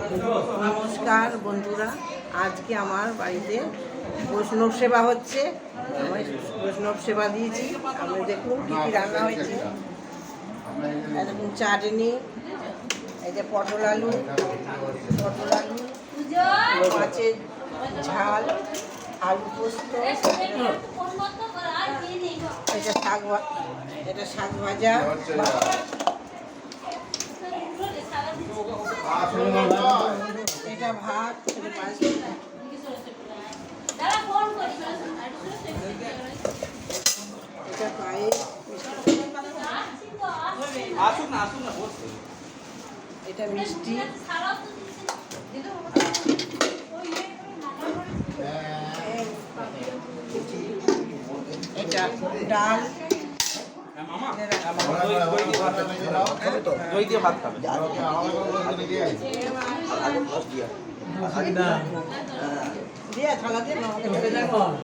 নমস্কার বন্ধুরা, আজকে আমার বাড়িতে বৈষ্ণব সেবা হচ্ছে। আমি বৈষ্ণব সেবা দিয়েছি। আপনি দেখুন কী কী রান্না হয়েছে। দেখুন চাটনি, এই যে পটল আলু, মাছের ঝাল, আলু পোস্ত, এটা শাক ভাজা, এটা ভাত, এটা পায়েস, এটা মিষ্টি, এটা ডাল, দই দিয়ে ভাত খাবে। দিয়ে থালা দিয়ে